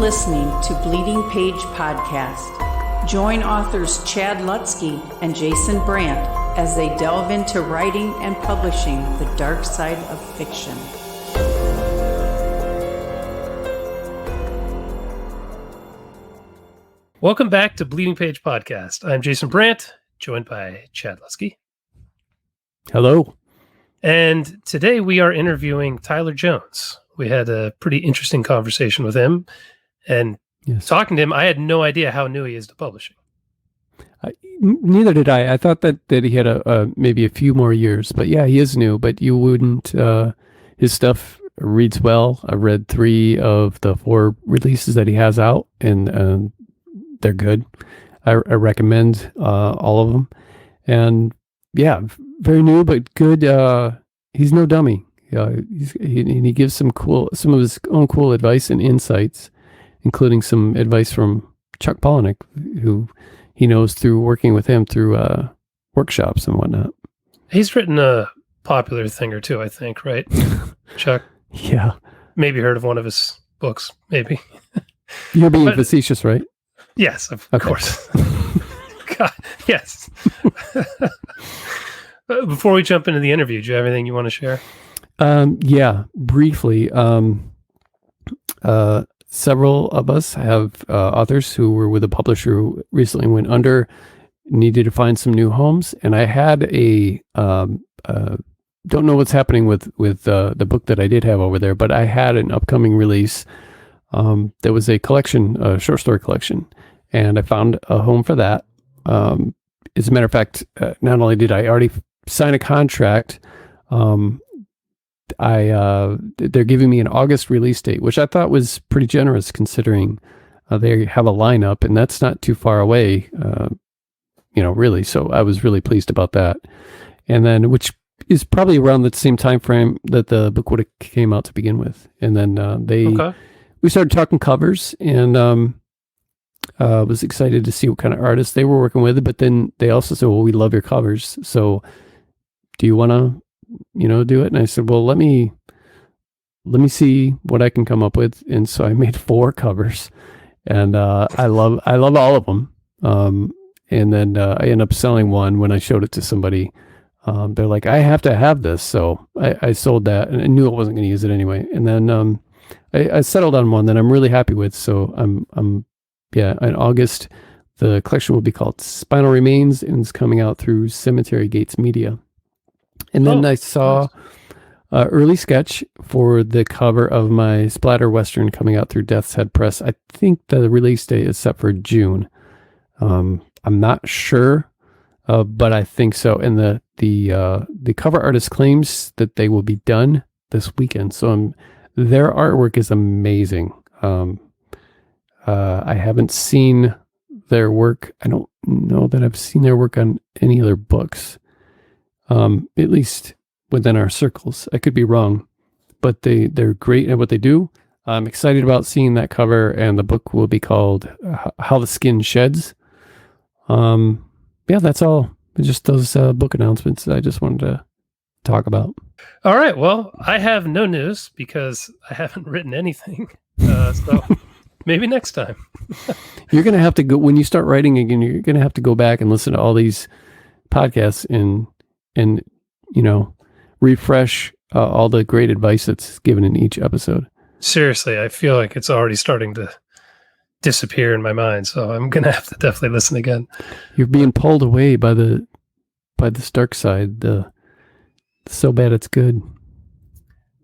listening to Bleeding Page Podcast. Join authors Chad Lutzke and Jason Brandt as they delve into writing and publishing the dark side of fiction. Welcome back to Bleeding Page Podcast. I'm Jason Brandt, joined by Chad Lutzke. Hello. And today we are interviewing Tyler Jones. We had a pretty interesting conversation with him. And talking to him, I had no idea how new he is to publishing. Neither did I. I thought that he had maybe a few more years. But yeah, he is new. But you wouldn't... his stuff reads well. I read 3 of the 4 releases that he has out. And they're good. I recommend all of them. And yeah, very new, but good. He's no dummy. He gives some of his own cool advice and insights, including some advice from Chuck Palahniuk, who he knows through working with him through workshops and whatnot. He's written a popular thing or two, I think, right? Chuck? Yeah. Maybe heard of one of his books, maybe. You're being facetious, right? Yes, of course. God, yes. Before we jump into the interview, do you have anything you want to share? Yeah, briefly. Several of us have authors who were with a publisher who recently went under, needed to find some new homes, and I had don't know what's happening with the book that I did have over there, but I had an upcoming release. There was a collection, a short story collection, and I found a home for that. As a matter of fact, not only did I already sign a contract, they're giving me an August release date, which I thought was pretty generous considering they have a lineup, and that's not too far away, really. So I was really pleased about that. And then, which is probably around the same time frame that the book would have came out to begin with. And then we started talking covers, and was excited to see what kind of artists they were working with. But then they also said, well, we love your covers. So do you want to, do it? And I said, well, let me see what I can come up with. And so I made 4 covers, and I love all of them. And then I ended up selling one when I showed it to somebody. They're like, I have to have this. So I sold that, and I knew I wasn't going to use it anyway. And then I settled on one that I'm really happy with. So in August, the collection will be called Spinal Remains, and it's coming out through Cemetery Gates Media. And then I saw an early sketch for the cover of my splatter western coming out through Death's Head Press. I think the release date is set for June. I'm not sure, but I think so. And the cover artist claims that they will be done this weekend. So their artwork is amazing. I haven't seen their work. I don't know that I've seen their work on any other books, at least within our circles. I could be wrong, but they're great at what they do. I'm excited about seeing that cover, and the book will be called How the Skin Sheds. That's all. Just those book announcements that I just wanted to talk about. All right. Well, I have no news because I haven't written anything. So maybe next time. You're going to have to go, when you start writing again, you're going to have to go back and listen to all these podcasts and refresh all the great advice that's given in each episode. Seriously, I feel like it's already starting to disappear in my mind, so I'm going to have to definitely listen again. You're being pulled away by the dark side, so bad it's good.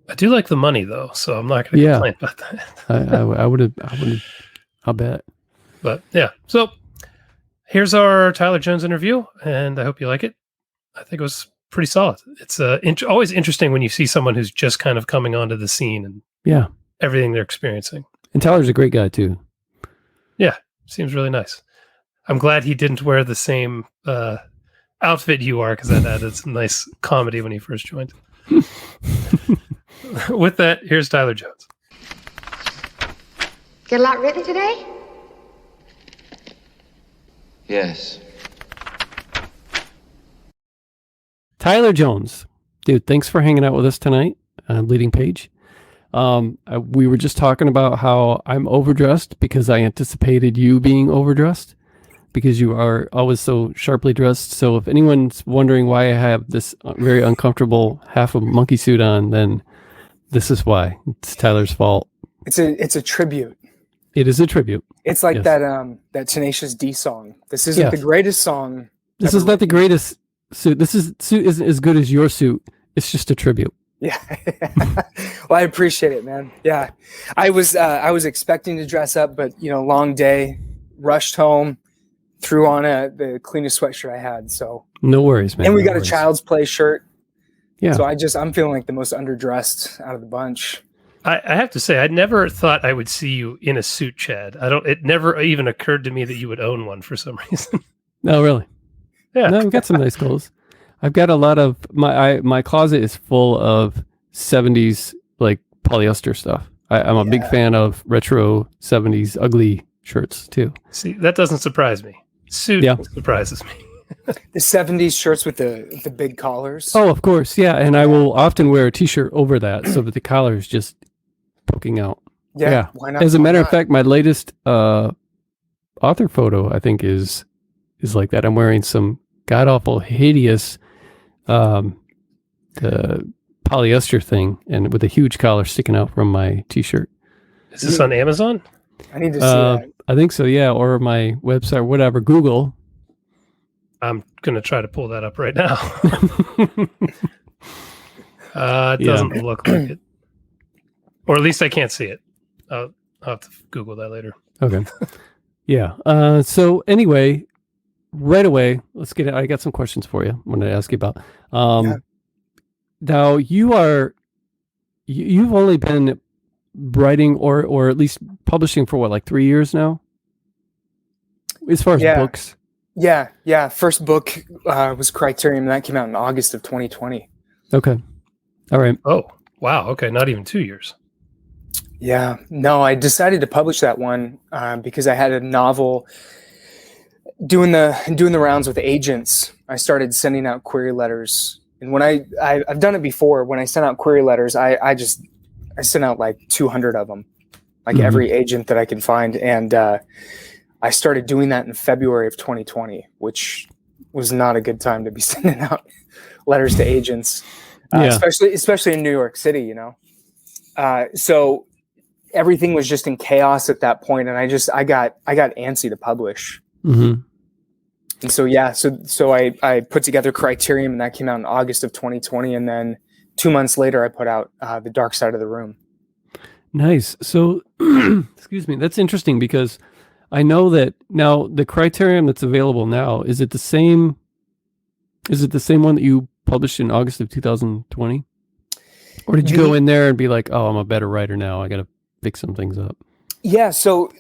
I do like the money though, so I'm not going to complain about that. I would. I'll bet. But yeah, so here's our Tyler Jones interview, and I hope you like it. I think it was pretty solid. It's always interesting when you see someone who's just kind of coming onto the scene and everything they're experiencing. And Tyler's a great guy too. Yeah, seems really nice. I'm glad he didn't wear the same outfit you are, because that added some nice comedy when he first joined. With that, here's Tyler Jones. Get a lot written today? Yes. Tyler Jones. Dude, thanks for hanging out with us tonight on Bleeding Page. We were just talking about how I'm overdressed because I anticipated you being overdressed because you are always so sharply dressed. So if anyone's wondering why I have this very uncomfortable half a monkey suit on, then this is why. It's Tyler's fault. It's a tribute. It is a tribute. It's like Yes. that Tenacious D song. This isn't Yes. the greatest song. This ever is not the written. greatest suit. Suit isn't as good as your suit. It's just a tribute. Yeah. Well, I appreciate it, man. Yeah. I was expecting to dress up, but long day, rushed home, threw on the cleanest sweatshirt I had. So, No worries, man. and we no got worries. a Child's Play shirt. Yeah. So I'm feeling like the most underdressed out of the bunch. I have to say, I never thought I would see you in a suit, Chad. It never even occurred to me that you would own one for some reason. No, really. Yeah. No, we've got some nice clothes. I've got a lot of my closet is full of 70s like polyester stuff. I'm a big fan of retro 70s ugly shirts too. See, that doesn't surprise me. Suit surprises me. The 70s shirts with the big collars. Oh, of course. Yeah. And I will often wear a t-shirt over that so that the collar is just poking out. Yeah. Why not? As a Why matter of not? fact, my latest author photo, I think, is like that. I'm wearing some god awful, hideous polyester thing, and with a huge collar sticking out from my t-shirt. Is this on Amazon? I need to see that. I think so. Yeah, or my website, or whatever. Google. I'm going to try to pull that up right now. It doesn't look like it. Or at least I can't see it. I'll have to Google that later. Okay. Yeah. So anyway, right away, let's get it. I got some questions for you. I wanted to ask you about. Now you've only been writing or at least publishing for what, like 3 years now? As far as books. Yeah. First book was Criterion, and that came out in August of 2020. Okay. All right. Oh, wow. Okay. Not even 2 years. Yeah. No, I decided to publish that one because I had a novel doing the rounds with agents. I started sending out query letters. And when I've done it before, when I sent out query letters, I sent out like 200 of them, like every agent that I could find. And I started doing that in February of 2020, which was not a good time to be sending out letters to agents, especially in New York City, So everything was just in chaos at that point, and I got antsy to publish. Mm-hmm. And so I put together Criterion, and that came out in August of 2020, and then 2 months later I put out The Dark Side of the Room. Nice. So, excuse me. That's interesting because I know that now the Criterion that's available now, is it the same one that you published in August of 2020? Or did you go in there and be like, oh, I'm a better writer now, I got to fix some things up? Yeah. So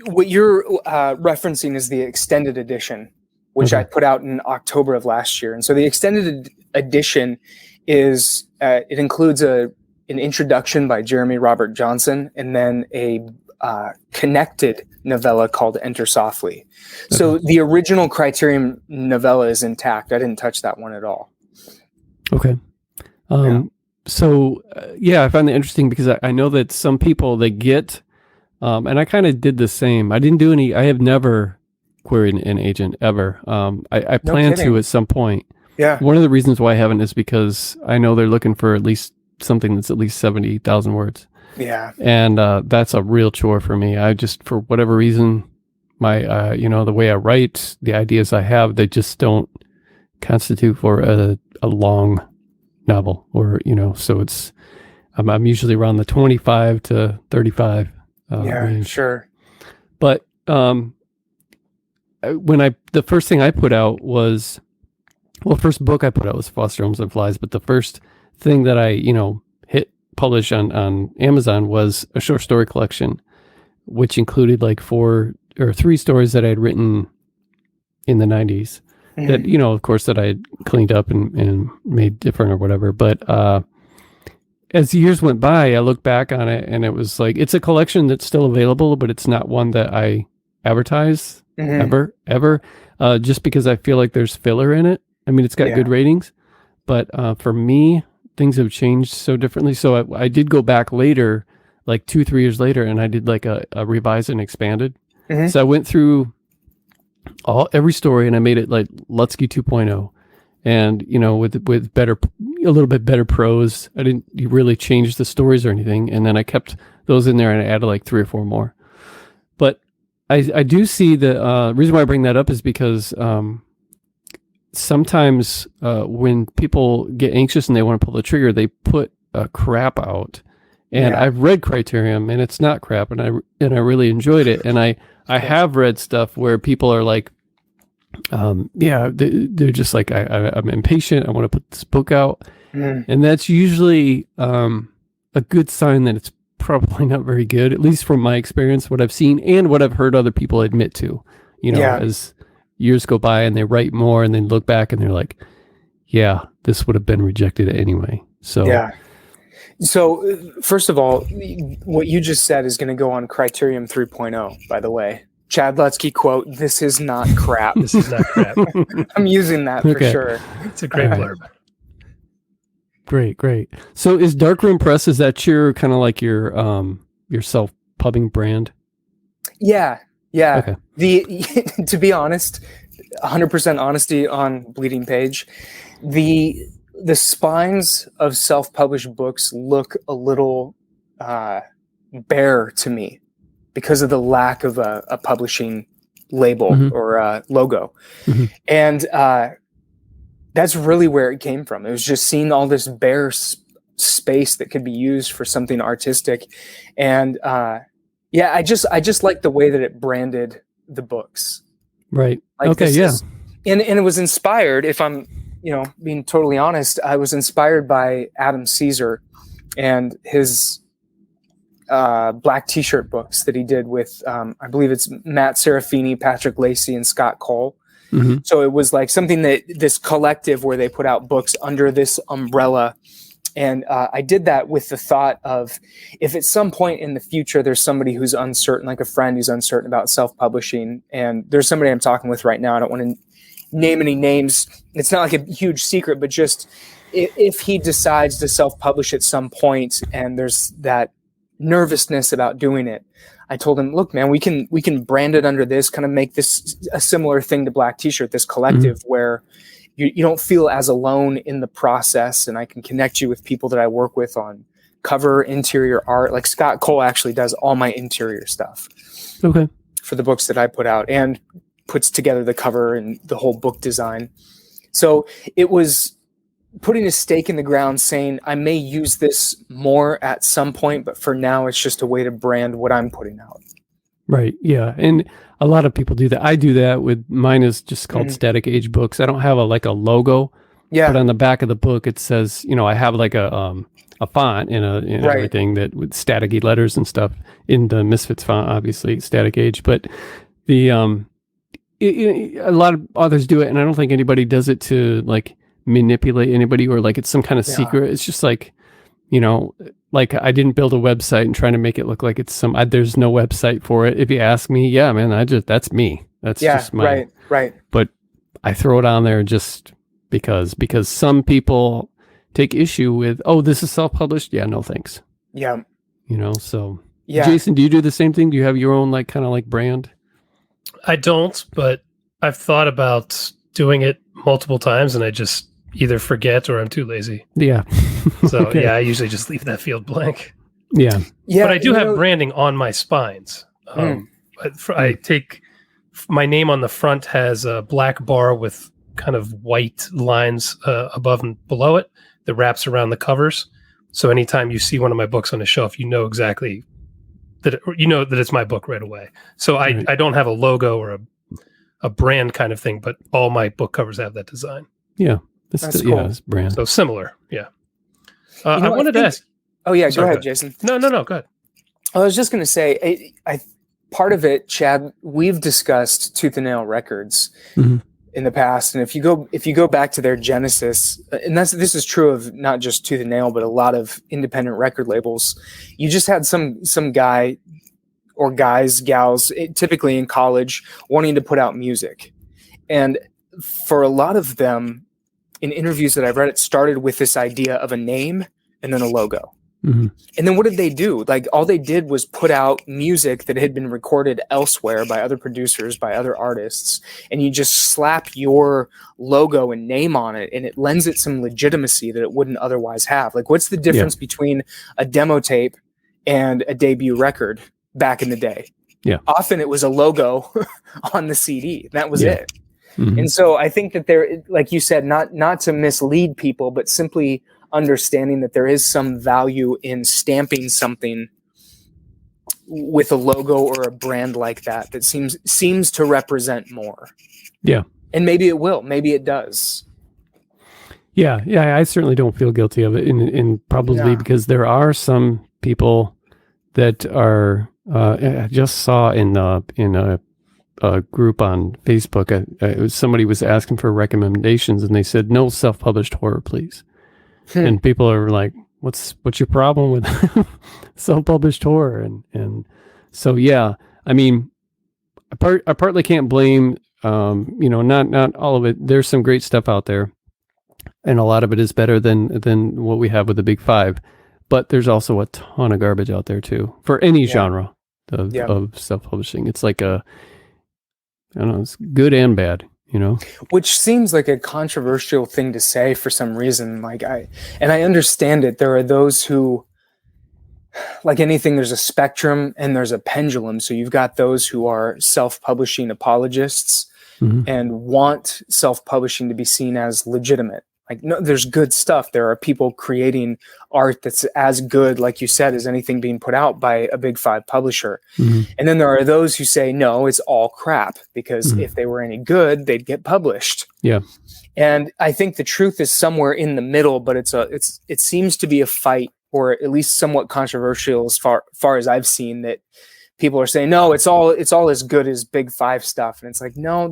what you're referencing is the extended edition, which I put out in October of last year. And so the extended edition is, it includes an introduction by Jeremy Robert Johnson, and then a connected novella called Enter Softly. So the original Criterion novella is intact. I didn't touch that one at all. Okay. So, I find that interesting because I know that some people, they get, and I kind of did the same. I have never queried an agent ever. I plan to at some point. Yeah. One of the reasons why I haven't is because I know they're looking for at least something that's at least 70,000 words. Yeah. And that's a real chore for me. I just, for whatever reason, my, the way I write, the ideas I have, they just don't constitute for a long novel, or, so it's, I'm usually around the 25 to 35 range. Sure. But the first thing I put out was, first book I put out was Foster Homes and Flies, but the first thing that I, hit publish on Amazon was a short story collection, which included like 4 or 3 stories that I had written in the 90s. That, of course, that I had cleaned up and made different or whatever. But as the years went by, I looked back on it, and it was like, it's a collection that's still available, but it's not one that I advertise ever, just because I feel like there's filler in it. I mean, it's got good ratings, but for me things have changed so differently. So I did go back later, like 2-3 years later, and I did like a revised and expanded. Mhm. So I went through every story and I made it like Lutsky 2.0, and with better, a little bit better prose. I didn't really change the stories or anything, and then I kept those in there and I added like 3 or 4 more. But I do see the reason why I bring that up is because sometimes when people get anxious and they want to pull the trigger, they put crap out. And Yeah. I've read Criterion, and it's not crap, and I really enjoyed it. And I have read stuff where people are like, they're just like, I'm impatient. I want to put this book out. Mhm. And that's usually a good sign that it's probably not very good, at least from my experience, what I've seen and what I've heard other people admit to, Yeah. as years go by and they write more and then look back and they're like, yeah, this would have been rejected anyway. So, Yeah. So first of all, what you just said is going to go on Criterion 3.0, by the way. Chad Lutsky quote, "This is not crap." This is not crap. I'm using that for Okay. sure. It's a great All right. blurb. Great. So is Darkroom Press, is that your kind of like your self-pubbing brand? Yeah. Okay. To be honest, 100% honesty on Bleeding Page, the spines of self-published books look a little bare to me because of the lack of a publishing label Mhm. or a logo. Mhm. And that's really where it came from. It was just seeing all this bare space that could be used for something artistic. And I just like the way that it branded the books. Right. Like Okay. this Yeah. and it was inspired, if I'm, being totally honest, I was inspired by Adam Caesar and his black t-shirt books that he did with, I believe it's Matt Serafini, Patrick Lacey, and Scott Cole. Mhm. So it was like something that this collective where they put out books under this umbrella. And I did that with the thought of, if at some point in the future there's somebody who's uncertain, like a friend who's uncertain about self-publishing, and there's somebody I'm talking with right now, I don't want to name any names. It's not like a huge secret, but just if he decides to self-publish at some point and there's that nervousness about doing it, I told him, look, man, we can brand it under this, kind of make this a similar thing to Black T-shirt, this collective where you don't feel as alone in the process, and I can connect you with people that I work with on cover, interior art. Like Scott Cole actually does all my interior stuff Okay. for the books that I put out and puts together the cover and the whole book design. So it was putting a stake in the ground saying, I may use this more at some point, but for now it's just a way to brand what I'm putting out. Right. Yeah. And a lot of people do that. I do that with mine is just called Static Age Books. I don't have a logo, Yeah. but on the back of the book it says, I have like a font and Right. everything that with static letters and stuff in the Misfits font, obviously Static Age. But the a lot of authors do it, and I don't think anybody does it to like manipulate anybody or like it's some kind of secret. It's just like, like I didn't build a website and trying to make it look like it's there's no website for it. If you ask me, yeah, man, that's me. That's just my, right. But I throw it on there just because some people take issue with, oh, this is self-published. Yeah, no thanks. Yeah. So Yeah. Jason, do you do the same thing? Do you have your own like kind of like brand? I don't, but I've thought about doing it multiple times and I just either forget or I'm too lazy. Yeah. So Okay. yeah, I usually just leave that field blank. Yeah. Yeah. But I do have branding on my spines. I take my name on the front has a black bar with kind of white lines above and below it that wraps around the covers. So anytime you see one of my books on the shelf, you know exactly that it's my book right away. So Right. I don't have a logo or a brand kind of thing, but all my book covers have that design. Yeah. That's cool. Yeah, it's brand. So similar. Yeah. I I wanted to think- ask. Oh yeah. Sorry, go go ahead, Jason. No, go ahead. I was just going to say, I part of it, Chad, we've discussed Tooth and Nail Records Mhm. in the past, and if you go back to their genesis, and this is true of not just Tooth and Nail, but a lot of independent record labels. You just had some guy or gals, typically in college, wanting to put out music, and for a lot of them, in interviews that I've read, it started with this idea of a name and then a logo. Mm-hmm. And then what did they do? Like, all they did was put out music that had been recorded elsewhere by other producers, by other artists, and you just slap your logo and name on it, and it lends it some legitimacy that it wouldn't otherwise have. Like, what's the difference between a demo tape and a debut record back in the day? Yeah. Often it was a logo on the CD. That was it. Mm-hmm. And so I think that there, like you said, not to mislead people, but simply understanding that there is some value in stamping something with a logo or a brand like that seems to represent more. Yeah. And maybe it will, maybe it does. Yeah. I certainly don't feel guilty of it, and probably because there are some people that are. I just saw in a group on Facebook, somebody was asking for recommendations, and they said no self-published horror, please. And people are like, what's your problem with self-published horror? And so, yeah, I mean, I partly can't blame, not all of it. There's some great stuff out there, and a lot of it is better than what we have with the big five, but there's also a ton of garbage out there too, for any genre of self-publishing. It's like I don't know, it's good and bad. Which seems like a controversial thing to say for some reason. I understand it. There are those who, like anything, there's a spectrum and there's a pendulum. So you've got those who are self-publishing apologists and want self-publishing to be seen as legitimate. Like, no, there's good stuff. There are people creating art that's as good, like you said, as anything being put out by a big five publisher. And then there are those who say, no, it's all crap, because if they were any good, they'd get published. Yeah. And I think the truth is somewhere in the middle, but it seems to be a fight, or at least somewhat controversial as far as I've seen, that people are saying, no, it's all as good as big five stuff. And it's like, no,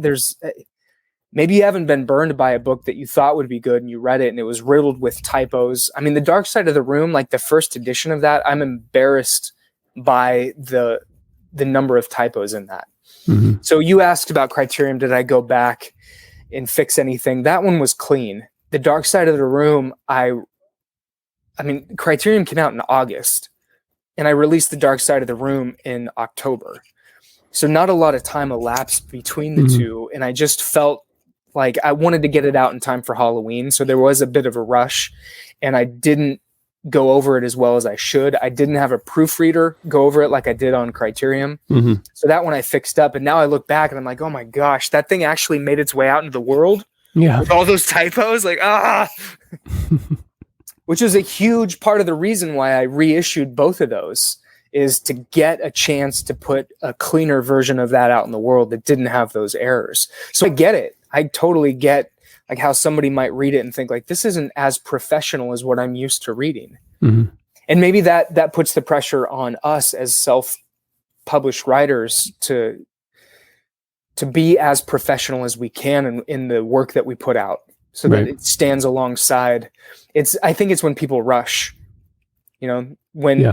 maybe you haven't been burned by a book that you thought would be good and you read it and it was riddled with typos. I mean, The Dark Side of the Room, like the first edition of that, I'm embarrassed by the number of typos in that. So you asked about Criterion. Did I go back and fix anything? That one was clean. The Dark Side of the Room, I mean, Criterion came out in August, and I released The Dark Side of the Room in October. So not a lot of time elapsed between the two, and I just felt like I wanted to get it out in time for Halloween. So there was a bit of a rush, and I didn't go over it as well as I should. I didn't have a proofreader go over it like I did on Criterion. So that one I fixed up, and now I look back and I'm like, oh my gosh, that thing actually made its way out into the world with all those typos. Like, which is a huge part of the reason why I reissued both of those, is to get a chance to put a cleaner version of that out in the world that didn't have those errors. So I get it. I totally get like how somebody might read it and think like, this isn't as professional as what I'm used to reading. And maybe that puts the pressure on us as self-published writers to be as professional as we can in the work that we put out, so that it stands alongside. I think it's when people rush, when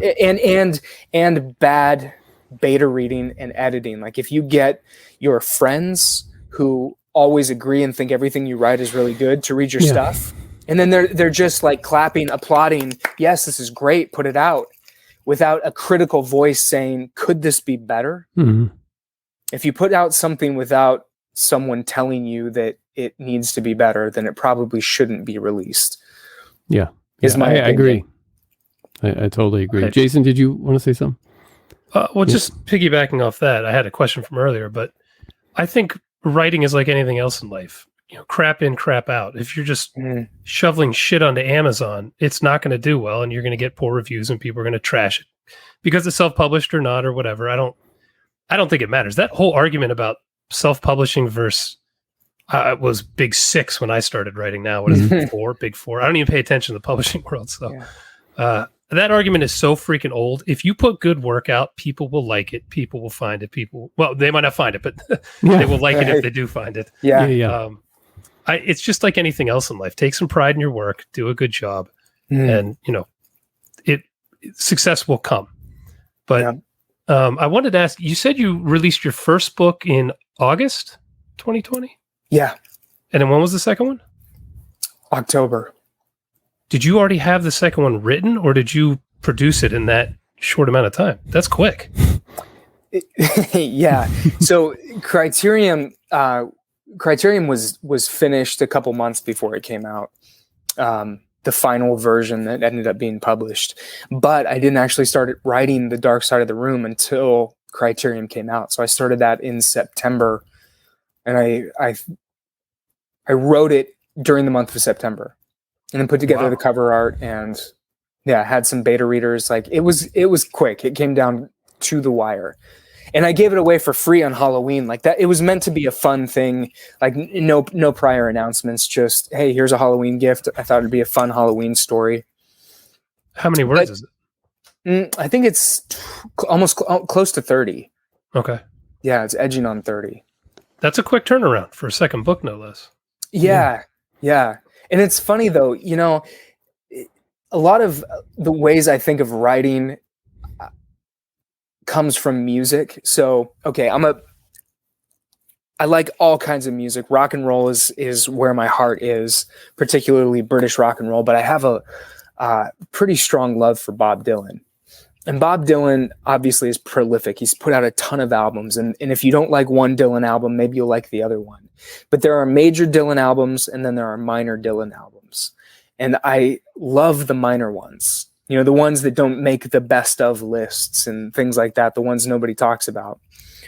and bad beta reading and editing. Like, if you get your friends who always agree and think everything you write is really good to read your stuff, and then they're just like clapping, applauding, yes, this is great, put it out, without a critical voice saying, could this be better? If you put out something without someone telling you that it needs to be better, then it probably shouldn't be released. I agree. I totally agree. Right. Jason, did you want to say something? Well, just piggybacking off that, I had a question from earlier, but I think writing is like anything else in life. Crap in, crap out. If you're just shoveling shit onto Amazon, it's not going to do well, and you're going to get poor reviews, and people are going to trash it because it's self-published or not or whatever. I don't think it matters. That whole argument about self-publishing versus it was big six when I started writing. Now what is it? Big four. I don't even pay attention to the publishing world, so. That argument is so freaking old. If you put good work out, people will like it. People will find it. They might not find it, but they will like it if they do find it. It's just like anything else in life. Take some pride in your work, do a good job, and success will come. But I wanted to ask, you said you released your first book in August 2020? Yeah. And then when was the second one? October. Did you already have the second one written, or did you produce it in that short amount of time? That's quick. Yeah. So Criterion was finished a couple months before it came out. The final version that ended up being published, but I didn't actually start writing The Dark Side of the Room until Criterion came out. So I started that in September, and I wrote it during the month of September, and then put together the cover art, and had some beta readers. Like it was quick. It came down to the wire. And I gave it away for free on Halloween. Like that, it was meant to be a fun thing. Like no prior announcements. Just, hey, here's a Halloween gift. I thought it'd be a fun Halloween story. How many words is it? I think it's almost close to 30. Okay. Yeah, it's edging on 30. That's a quick turnaround for a second book, no less. Yeah. And it's funny though. A lot of the ways I think of writing comes from music. So, okay, I like all kinds of music. Rock and roll is where my heart is, particularly British rock and roll, but I have a pretty strong love for Bob Dylan. And Bob Dylan obviously is prolific. He's put out a ton of albums. And if you don't like one Dylan album, maybe you'll like the other one. But there are major Dylan albums, and then there are minor Dylan albums. And I love the minor ones. The ones that don't make the best of lists and things like that, the ones nobody talks about.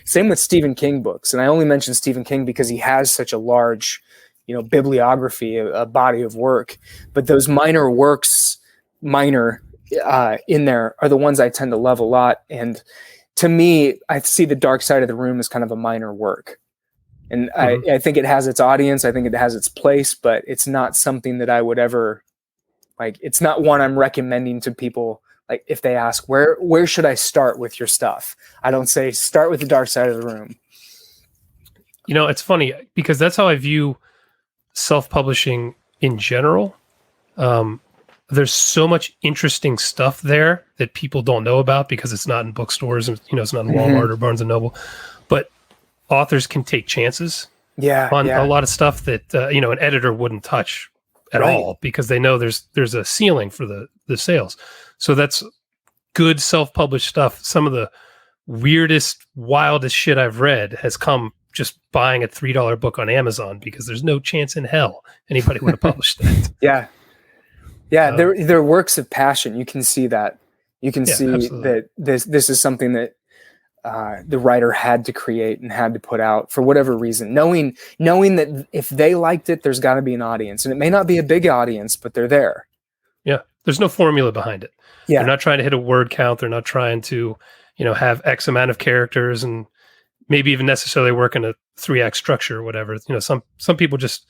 Same with Stephen King books. And I only mention Stephen King because he has such a large, bibliography, a body of work. But those minor works, in there are the ones I tend to love a lot. And to me, I see The Dark Side of the Room as kind of a minor work. And I think it has its audience. I think it has its place, but it's not something that I would ever... Like, it's not one I'm recommending to people. Like, if they ask, where should I start with your stuff? I don't say, start with The Dark Side of the Room. It's funny because that's how I view self-publishing in general. There's so much interesting stuff there that people don't know about because it's not in bookstores and, it's not in Walmart or Barnes & Noble. But authors can take chances on a lot of stuff that, an editor wouldn't touch at all, because they know there's a ceiling for the sales. So that's good self-published stuff. Some of the weirdest, wildest shit I've read has come just buying a $3 book on Amazon, because there's no chance in hell anybody would have published that. They're works of passion. You can see that. You can see absolutely. That this is something that the writer had to create and had to put out for whatever reason, knowing that if they liked it, there's got to be an audience, and it may not be a big audience, but they're there. Yeah. There's no formula behind it. Yeah. They're not trying to hit a word count. They're not trying to, have X amount of characters and maybe even necessarily work in a 3-act structure or whatever. Some people just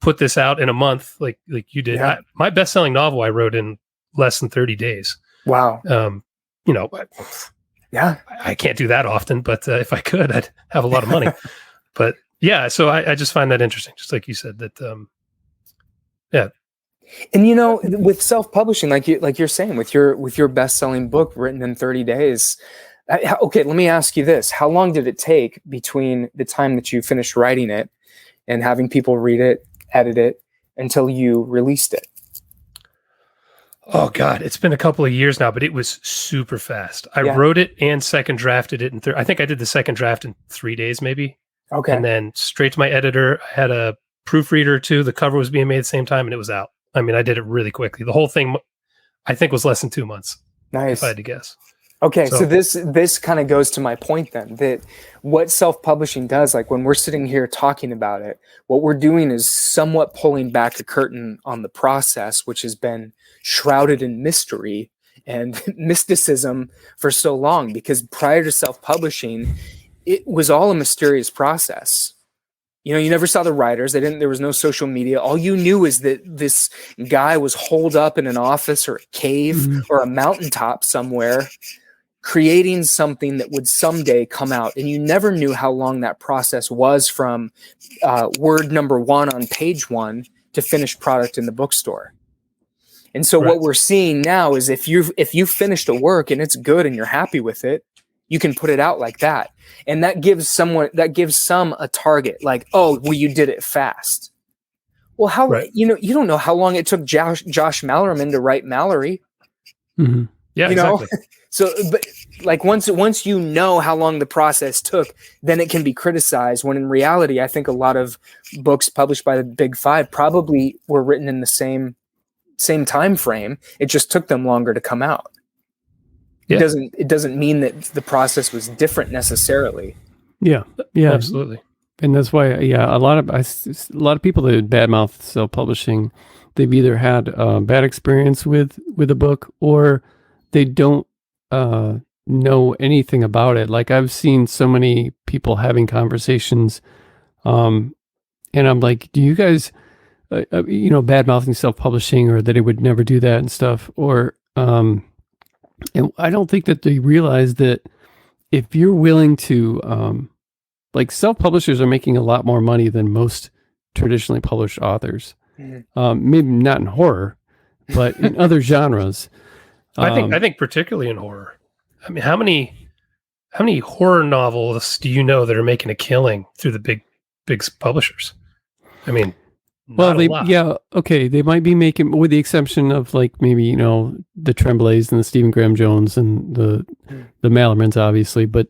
put this out in a month, like you did. Yeah. My best-selling novel I wrote in less than 30 days. Wow. Yeah, I can't do that often, but if I could, I'd have a lot of money. But yeah, so I just find that interesting, just like you said, that And with self-publishing, like you're saying, with your best-selling book written in 30 days. Okay, let me ask you this: how long did it take between the time that you finished writing it and having people read it, edit it, until you released it? Oh God, it's been a couple of years now, but it was super fast. I wrote it and second drafted it I think I did the second draft in 3 days, maybe. Okay. And then straight to my editor. I had a proofreader or two. The cover was being made at the same time, and it was out. I mean, I did it really quickly. The whole thing, I think, was less than 2 months. Nice. If I had to guess. Okay, so this kind of goes to my point then, that what self-publishing does, like when we're sitting here talking about it, what we're doing is somewhat pulling back a curtain on the process, which has been shrouded in mystery and mysticism for so long, because prior to self-publishing, it was all a mysterious process. You never saw the writers. There was no social media. All you knew is that this guy was holed up in an office or a cave or a mountaintop somewhere, creating something that would someday come out. And you never knew how long that process was from word number 1 on page 1 to finished product in the bookstore. And so what we're seeing now is if you've finished a work and it's good and you're happy with it, you can put it out like that. And that gives some a target, like, oh, well, you did it fast. Well, how Right. you don't know how long it took Josh Mallerman to write Mallory. Mm-hmm. Yeah, You know? exactly. So, but like once you know how long the process took, then it can be criticized. When in reality, I think a lot of books published by the Big Five probably were written in the same time frame. It just took them longer to come out. Yeah. It doesn't mean that the process was different necessarily. Yeah. Yeah. Absolutely. And that's why, a lot of people that badmouth self-publishing, they've either had a bad experience with a book, or they don't know anything about it. Like, I've seen so many people having conversations, and I'm like, do you guys, badmouthing self-publishing, or that it would never do that and stuff, or and I don't think that they realize that if you're willing to like, self-publishers are making a lot more money than most traditionally published authors. Maybe not in horror, but in other genres. I think particularly in horror. I mean, how many horror novelists do you know that are making a killing through the big publishers? I mean, not a lot. Okay, they might be making, with the exception of, like, maybe, the Tremblays and the Stephen Graham Jones and the Mallermans, obviously, but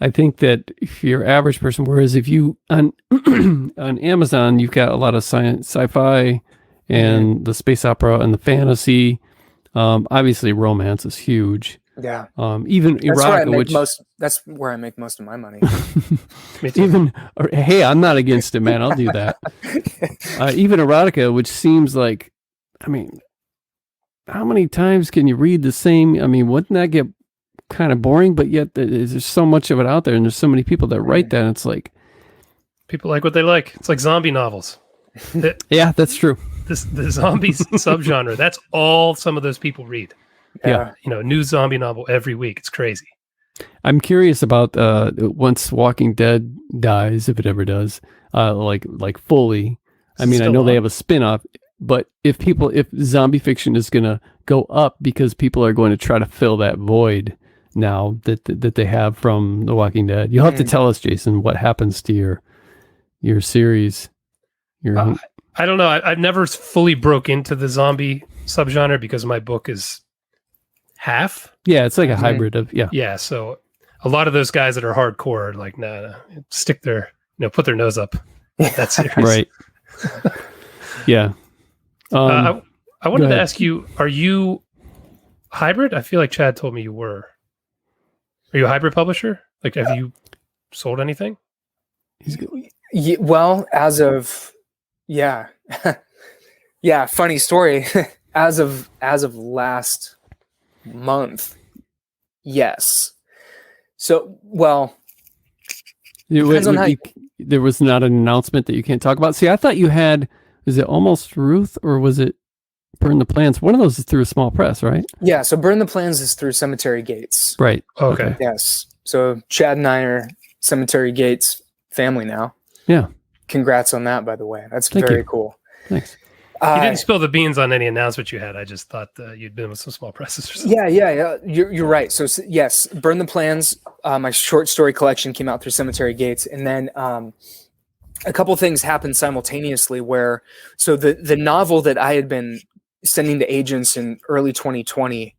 I think that if you're average person, whereas if you on Amazon, you've got a lot of sci-fi and the space opera and the fantasy. Obviously, romance is huge. Yeah. Even erotica, that's where I make most of my money. Hey, I'm not against it, man. I'll do that. Even erotica, which seems like, I mean, how many times can you read the same? I mean, wouldn't that get kind of boring? But yet there's so much of it out there, and there's so many people that write that. And it's like, people like what they like. It's like zombie novels. Yeah, that's true. The zombies subgenre. That's all some of those people read. Yeah. New zombie novel every week. It's crazy. I'm curious about once Walking Dead dies, if it ever does, like fully. I mean, I know they have a spin-off, but if zombie fiction is going to go up because people are going to try to fill that void now that they have from The Walking Dead, you'll have to tell us, Jason, what happens to your series. I don't know. I've never fully broke into the zombie subgenre because my book is half. Yeah, it's like a hybrid of, yeah. Yeah, so a lot of those guys that are hardcore are like, nah, stick their, put their nose up. That's serious. Right. Yeah. I wanted to ask you, are you hybrid? I feel like Chad told me you were. Are you a hybrid publisher? Like, have you sold anything? Yeah, well, as of, yeah. Yeah, funny story. As of last month, yes. So, well, depends on how there was not an announcement that you can't talk about. See, I thought you had, is it Almost Ruth, or was it Burn the Plans? One of those is through a small press, right? Yeah, so Burn the Plans is through Cemetery Gates. Right. Okay. Yes. So Chad and I are Cemetery Gates family now. Yeah. Congrats on that, by the way. That's Thank very you. cool. Thanks. You didn't spill the beans on any announcement you had. I just thought you'd been with some small presses or something. Yeah. You're right. So yes, Burn the Plans, my short story collection came out through Cemetery Gates. And then a couple things happened simultaneously where, so the novel that I had been sending to agents in early 2020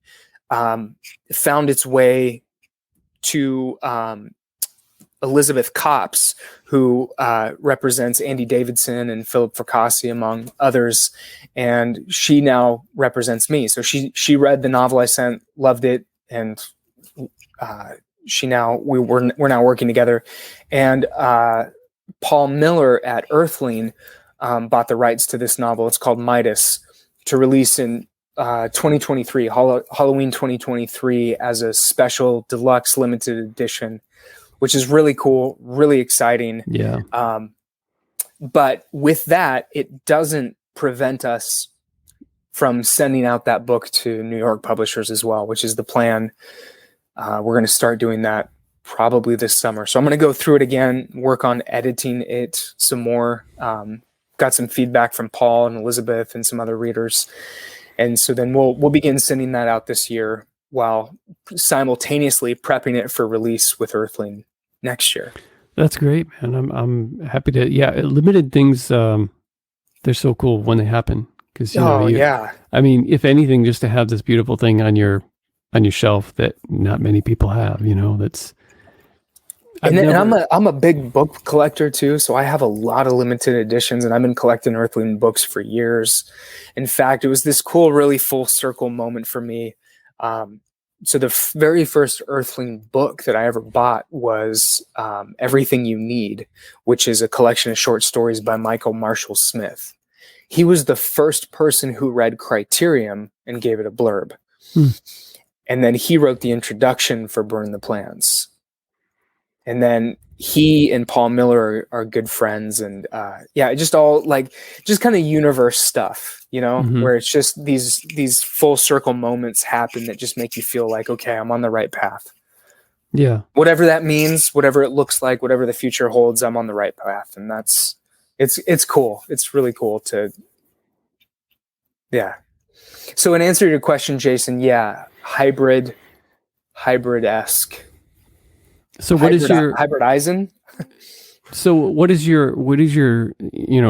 found its way to Elizabeth Copps, who represents Andy Davidson and Philip Fracassi, among others, and she now represents me. So she read the novel I sent, loved it, and we're now working together. And Paul Miller at Earthling bought the rights to this novel. It's called Midas, to release in 2023, Halloween 2023, as a special deluxe limited edition, which is really cool, really exciting. Yeah. But with that, it doesn't prevent us from sending out that book to New York publishers as well, which is the plan. We're going to start doing that probably this summer. So I'm going to go through it again, work on editing it some more. Got some feedback from Paul and Elizabeth and some other readers. And so then we'll begin sending that out this year, while simultaneously prepping it for release with Earthling next year. That's great, man. I'm happy to. Yeah, limited things. they're so cool when they happen. Because yeah. I mean, if anything, just to have this beautiful thing on your shelf that not many people have, that's. And I'm a big book collector too, so I have a lot of limited editions, and I've been collecting Earthling books for years. In fact, it was this cool, really full circle moment for me. So the very first Earthling book that I ever bought was Everything You Need, which is a collection of short stories by Michael Marshall Smith. He was the first person who read Criterion and gave it a blurb. And then he wrote the introduction for Burn the Plans. And then he and Paul Miller are good friends, and just all just kind of universe stuff, where it's just these full circle moments happen that just make you feel like, okay, I'm on the right path. Yeah. Whatever that means, whatever it looks like, whatever the future holds, I'm on the right path. And it's cool. It's really cool to, yeah. So in answer to your question, Jason, yeah, hybrid-esque. So what is your hybridizing? So what is your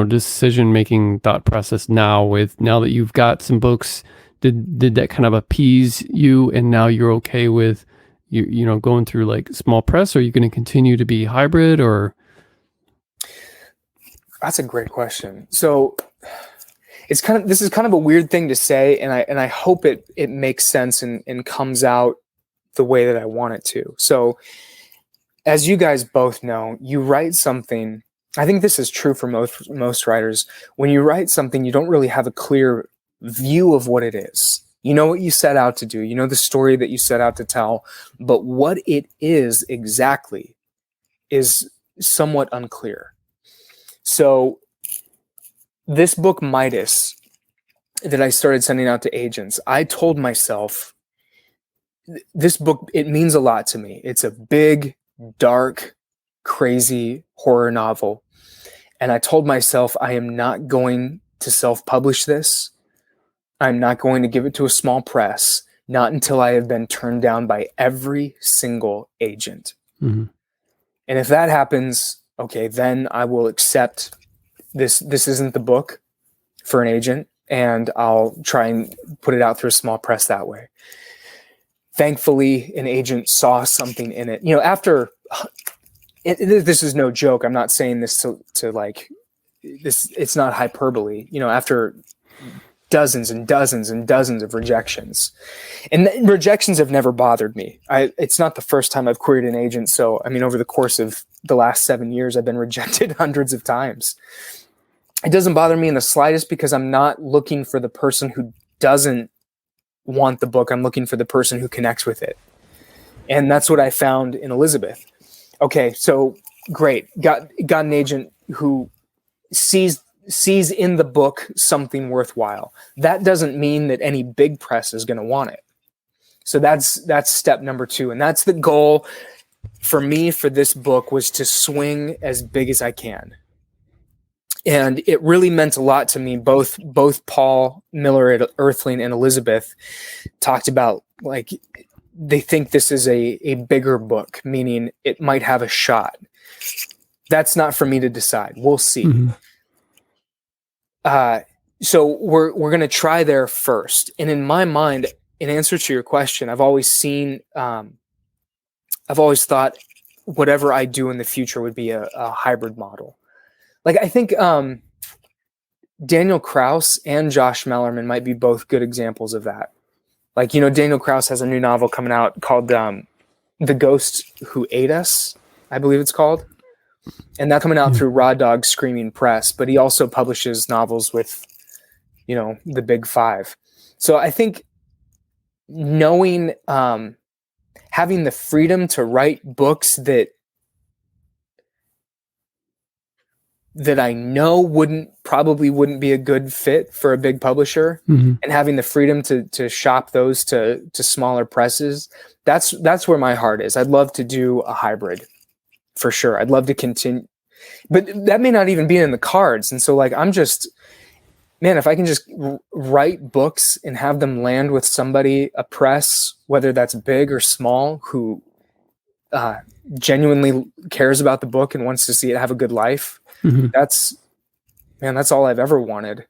decision making thought process now that you've got some books? Did that kind of appease you, and now you're okay with going through like small press? Or are you going to continue to be hybrid, or? That's a great question. So this is kind of a weird thing to say, and I hope it makes sense and comes out the way that I want it to. So, as you guys both know, you write something. I think this is true for most writers. When you write something, you don't really have a clear view of what it is. You know what you set out to do. You know the story that you set out to tell. But what it is exactly is somewhat unclear. So this book, Midas, that I started sending out to agents, I told myself, this book, it means a lot to me. It's a big, dark, crazy horror novel. And I told myself, I am not going to self-publish this. I'm not going to give it to a small press, not until I have been turned down by every single agent. Mm-hmm. And if that happens, okay, then I will accept this isn't the book for an agent, and I'll try and put it out through a small press that way. Thankfully, an agent saw something in it. After this is no joke. I'm not saying this to like this. It's not hyperbole. After dozens and dozens and dozens of rejections, and rejections have never bothered me. It's not the first time I've queried an agent. So, over the course of the last 7 years, I've been rejected hundreds of times. It doesn't bother me in the slightest, because I'm not looking for the person who doesn't want the book. I'm looking for the person who connects with it. And that's what I found in Elizabeth. Okay, so great. Got an agent who sees in the book something worthwhile. That doesn't mean that any big press is going to want it. So that's step number 2. And that's the goal for me for this book, was to swing as big as I can. And it really meant a lot to me. Both Paul Miller at Earthling and Elizabeth talked about, like, they think this is a bigger book, meaning it might have a shot. That's not for me to decide. We'll see. Mm-hmm. So we're going to try there first. And in my mind, in answer to your question, I've always thought whatever I do in the future would be a hybrid model. Like, I think Daniel Krauss and Josh Mellerman might be both good examples of that. Like, Daniel Krauss has a new novel coming out called The Ghost Who Ate Us, I believe it's called. And that's coming out through Raw Dog Screaming Press. But he also publishes novels with, the big 5. So I think knowing, having the freedom to write books that I know probably wouldn't be a good fit for a big publisher, mm-hmm. and having the freedom to shop those to smaller presses, that's where my heart is. I'd love to do a hybrid for sure. I'd love to continue, but that may not even be in the cards. And so, like, if I can just write books and have them land with somebody, a press, whether that's big or small, who genuinely cares about the book and wants to see it have a good life. Mm-hmm. man, that's all I've ever wanted.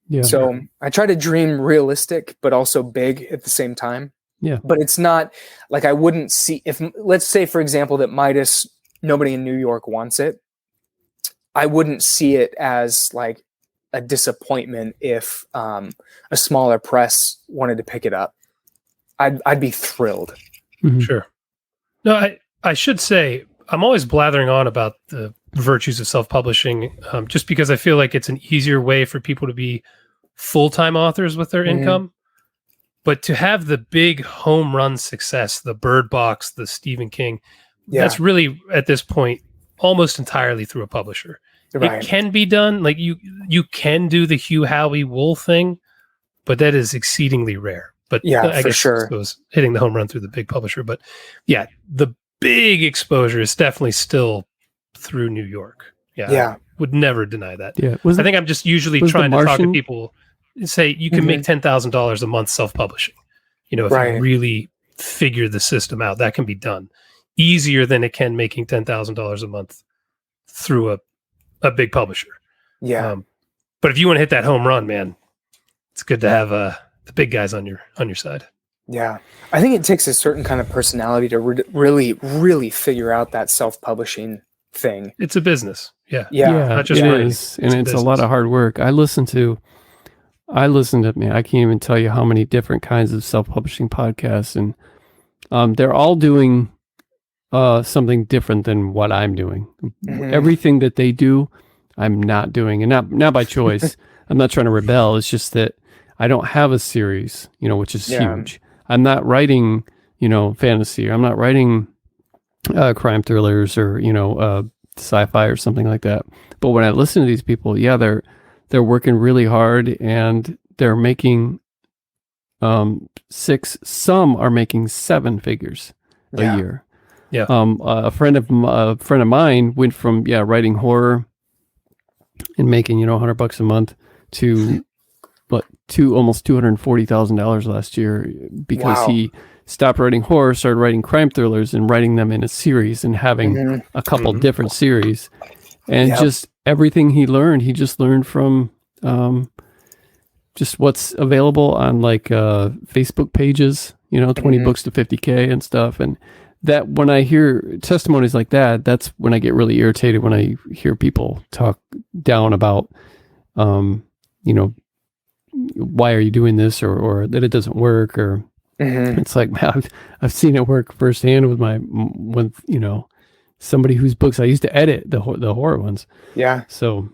Yeah. So I try to dream realistic, but also big at the same time. Yeah. But it's not like I wouldn't see if, let's say, for example, that Midas, nobody in New York wants it. I wouldn't see it as like a disappointment if a smaller press wanted to pick it up. I'd be thrilled. Mhm. Sure. No, I should say I'm always blathering on about the virtues of self-publishing, just because I feel like it's an easier way for people to be full-time authors with their income. But to have the big home run success, the Bird Box, the Stephen King, that's really at this point almost entirely through a publisher. Right. It can be done. Like you can do the Hugh Howey Wool thing, but that is exceedingly rare. But I guess sure. it was hitting the home run through the big publisher. But yeah, the big exposure is definitely still through New York. Yeah. I would never deny that. Yeah. I think I'm just usually trying to talk to people and say you can make $10,000 a month self-publishing. You know, if you really figure the system out, that can be done easier than it can making $10,000 a month through a big publisher. Yeah. But if you want to hit that home run, man, it's good to have the big guys on your side. Yeah. I think it takes a certain kind of personality to really, really figure out that self-publishing thing. It's a business. Yeah. Not just writing. And it's a lot of hard work. I listen to, man, I can't even tell you how many different kinds of self-publishing podcasts, and they're all doing something different than what I'm doing. Everything that they do, I'm not doing, and not by choice. I'm not trying to rebel. It's just that I don't have a series, which is huge. I'm not writing, fantasy. I'm not writing crime thrillers or, sci-fi or something like that. But when I listen to these people, they're working really hard, and they're making 6. Some are making 7 figures a year. Yeah. A friend of mine went from writing horror and making $100 a month to almost $240,000 last year, because he stopped writing horror, started writing crime thrillers, and writing them in a series, and having a couple different series, and just everything he just learned from just what's available on like Facebook pages, 20 books to 50K and stuff. And that, when I hear testimonies like that, that's when I get really irritated, when I hear people talk down about, why are you doing this, or that it doesn't work, or it's like, man, I've seen it work firsthand with somebody whose books I used to edit, the horror ones. Yeah. So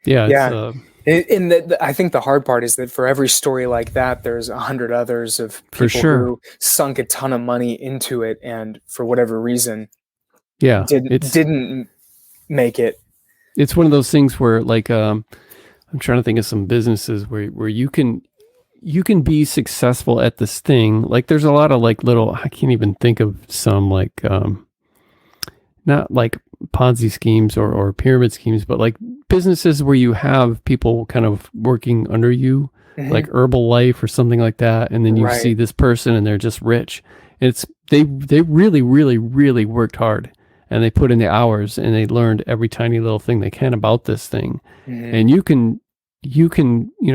I think the hard part is that for every story like that, there's 100 others of people who sunk a ton of money into it, and for whatever reason, didn't make it. It's one of those things where, like, I'm trying to think of some businesses where you can be successful at this thing. Like, there's a lot of like little, I can't even think of some, like, not like Ponzi schemes or pyramid schemes, but like businesses where you have people kind of working under you, like Herbalife or something like that. And then you see this person and they're just rich. They really, really, really worked hard, and they put in the hours, and they learned every tiny little thing they can about this thing. And you can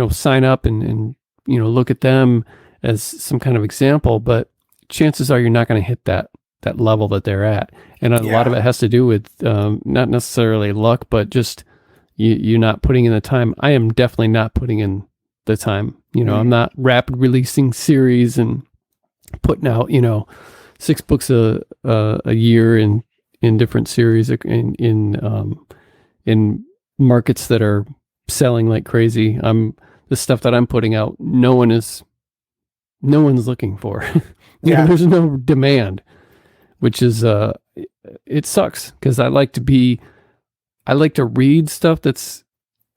sign up and look at them as some kind of example, but chances are you're not going to hit that level that they're at. And a lot of it has to do with not necessarily luck, but just you not putting in the time. I am definitely not putting in the time. I'm not rapid releasing series and putting out 6 books a year in different series in markets that are selling like crazy. The stuff that I'm putting out, no one's looking for. There's no demand, which is it sucks, because I like to read stuff that's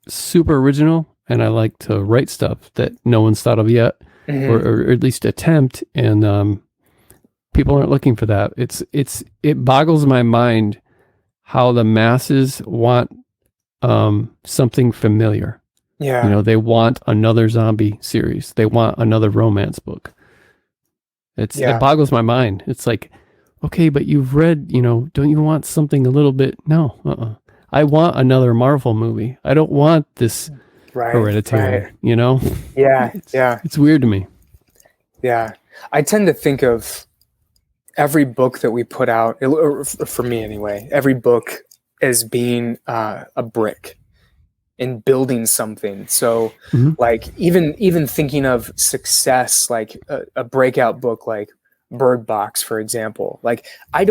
super original, and I like to write stuff that no one's thought of yet, or at least attempt, and people aren't looking for that. It boggles my mind how the masses want something familiar. They want another zombie series. They want another romance book. It boggles my mind. It's like, okay, but you've read, don't you want something a little bit? No, I want another Marvel movie. I don't want this Hereditary, Right. you know? Yeah. It's weird to me. Yeah. I tend to think of every book that we put out, or for me anyway, every book as being a brick in building something. So Mhm. like even thinking of success, like a breakout book like Bird Box, for example, like I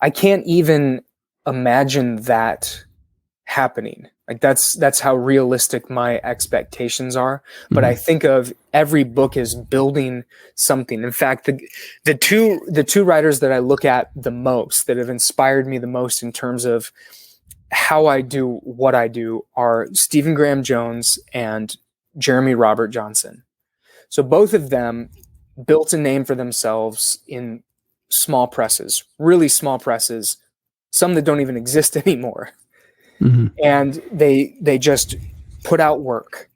can't even imagine that happening. Like that's how realistic my expectations are. But I think of every book as building something. In fact, the two writers that I look at the most, that have inspired me the most in terms of how I do what I do, are Stephen Graham Jones and Jeremy Robert Johnson. So both of them built a name for themselves in small presses, really small presses, some that don't even exist anymore. And they just put out work.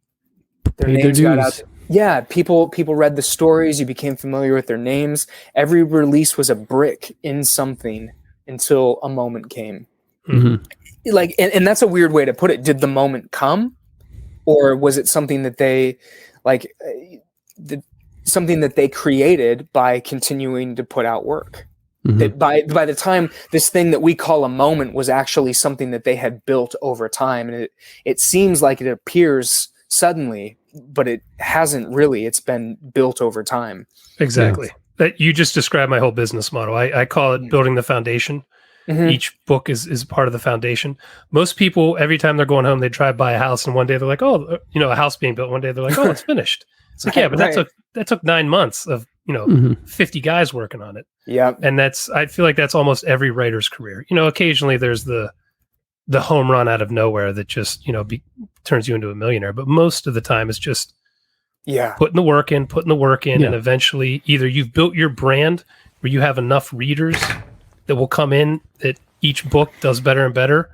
Their Paid their names got dues. out. Yeah, people read the stories. You became familiar with their names. Every release was a brick in something until a moment came. Like, and that's a weird way to put it. Did the moment come, or was it something that they like? Something that they created by continuing to put out work. That by the time this thing that we call a moment was actually something that they had built over time, and it seems like it appears suddenly, but it hasn't really. It's been built over time. Exactly. That you just described my whole business model. I call it building the foundation. Each book is part of the foundation. Most people, every time they're going home, they drive by a house, and one day they're like, "Oh, a house being built." One day they're like, "Oh, it's finished." It's like, yeah, but that took 9 months of 50 guys working on it. Yeah, and I feel like that's almost every writer's career. Occasionally there's the home run out of nowhere that just turns you into a millionaire, but most of the time it's just putting the work in, and eventually either you've built your brand where you have enough readers that will come in that each book does better and better,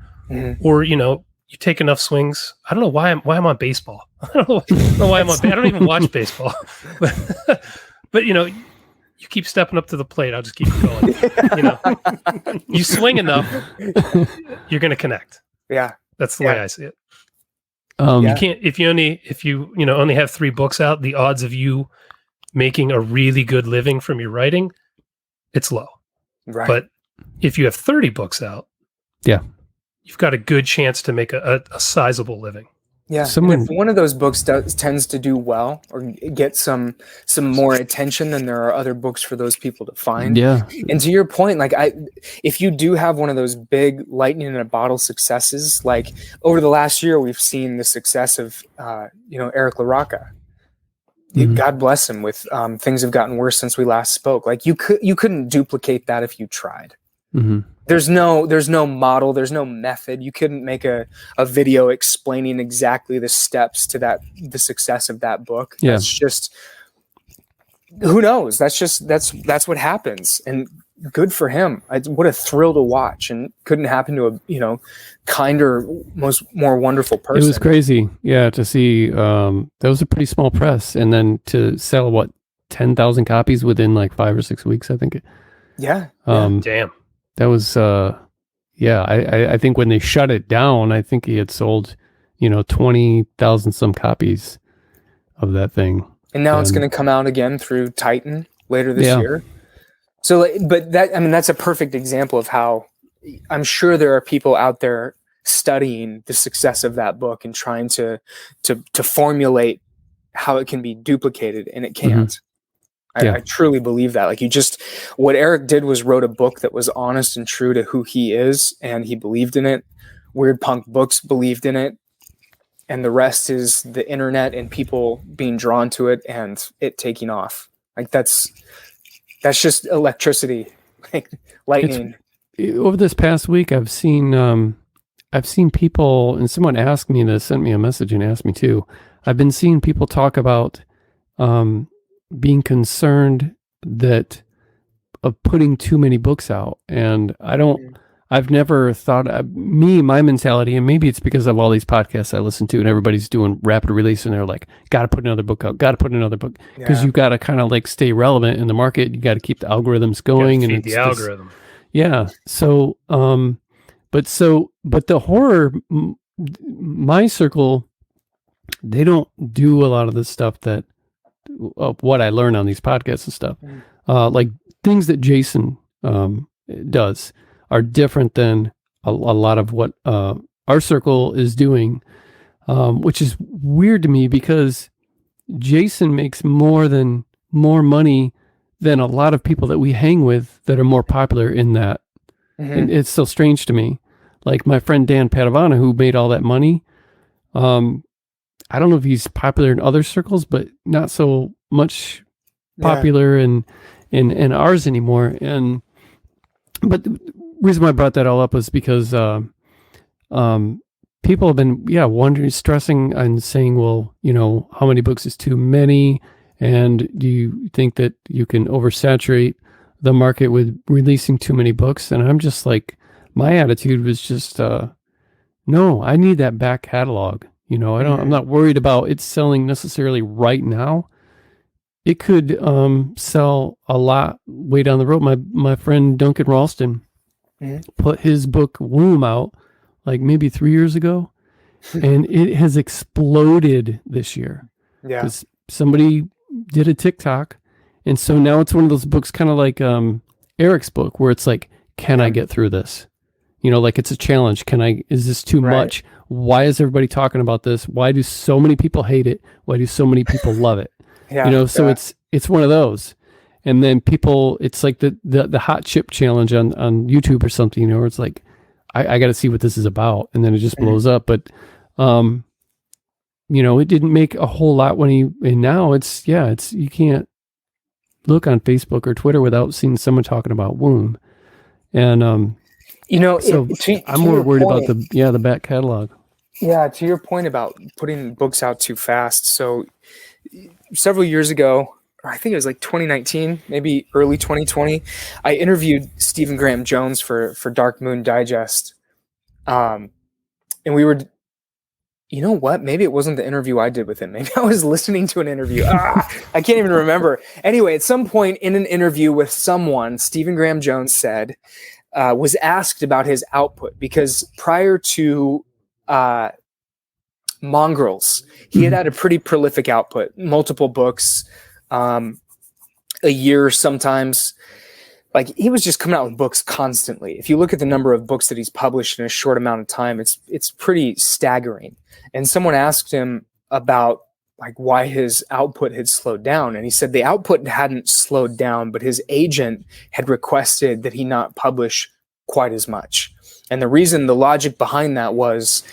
or you take enough swings. I don't know why I'm on baseball. I don't know why I'm on. I don't even watch baseball, but you keep stepping up to the plate. I'll just keep going. You swing enough, you're going to connect. Yeah, that's the way I see it. You can't if you only have 3 books out. The odds of you making a really good living from your writing, it's low. Right. But if you have 30 books out, you've got a good chance to make a sizable living. Yeah, if one of those books tends to do well or get some more attention, then there are other books for those people to find. Yeah, and to your point, like if you do have one of those big lightning in a bottle successes, like over the last year, we've seen the success of Eric LaRocca. God bless him. With things have gotten worse since we last spoke. Like you couldn't duplicate that if you tried. There's no model, there's no method. You couldn't make a video explaining exactly the steps to the success of that book. Yeah. That's just, who knows? That's what happens. And good for him. What a thrill to watch, and couldn't happen to a kinder, more wonderful person. It was crazy, to see. That was a pretty small press, and then to sell 10,000 copies within like 5 or 6 weeks, I think. Damn. That was, I think when they shut it down, I think he had sold, 20,000 some copies of that thing. And now it's going to come out again through Titan later this year. So, but that's a perfect example of how I'm sure there are people out there studying the success of that book and trying to formulate how it can be duplicated, and it can't. I truly believe that. Like what Eric did was wrote a book that was honest and true to who he is, and he believed in it. Weird Punk Books believed in it, and the rest is the internet and people being drawn to it and it taking off. Like that's just electricity, like lightning. Over this past week, I've seen people, and someone asked me to send me a message and asked me too. I've been seeing people talk about being concerned that of putting too many books out, and I've never thought my mentality, and maybe it's because of all these podcasts I listen to and everybody's doing rapid release and they're like, got to put another book out, because you got to kind of like stay relevant in the market. You got to keep the algorithms going, and feed the algorithm. So But the horror, my circle, they don't do a lot of the stuff that what I learn on these podcasts and stuff. Like things that Jason does are different than a lot of what our circle is doing, which is weird to me because Jason makes more money than a lot of people that we hang with that are more popular in that. And it's so strange to me. Like my friend Dan Padavana, who made all that money. I don't know if he's popular in other circles, but not so much popular in ours anymore. But the reason why I brought that all up was because people have been wondering, stressing and saying, well, how many books is too many? And do you think that you can oversaturate the market with releasing too many books? And I'm just like, my attitude was just, no, I need that back catalog. I'm not worried about it selling necessarily right now. It could sell a lot way down the road. My friend Duncan Ralston put his book Womb out like maybe 3 years ago, and it has exploded this year. Yeah, because somebody did a TikTok, and so now it's one of those books, kind of like Eric's book, where it's like, can I get through this? Like it's a challenge. Is this too much? Why is everybody talking about this? Why do so many people hate it? Why do so many people love it? It's one of those. And then people, it's like the hot chip challenge on YouTube or something, where it's like, I got to see what this is about. And then it just blows up. But, it didn't make a whole lot and now you can't look on Facebook or Twitter without seeing someone talking about Womb. And, I'm more worried about the back catalog. Yeah, to your point about putting books out too fast. So several years ago, or I think it was like 2019, maybe early 2020, I interviewed Stephen Graham Jones for Dark Moon Digest. And we were, maybe it wasn't the interview I did with him. Maybe I was listening to an interview. I can't even remember. Anyway, at some point in an interview with someone, Stephen Graham Jones said, was asked about his output, because prior to Mongrels, he had a pretty prolific output, multiple books, a year sometimes. Like, he was just coming out with books constantly. If you look at the number of books that he's published in a short amount of time, it's pretty staggering. And someone asked him about like why his output had slowed down, and he said the output hadn't slowed down, but his agent had requested that he not publish quite as much. And the logic behind that was,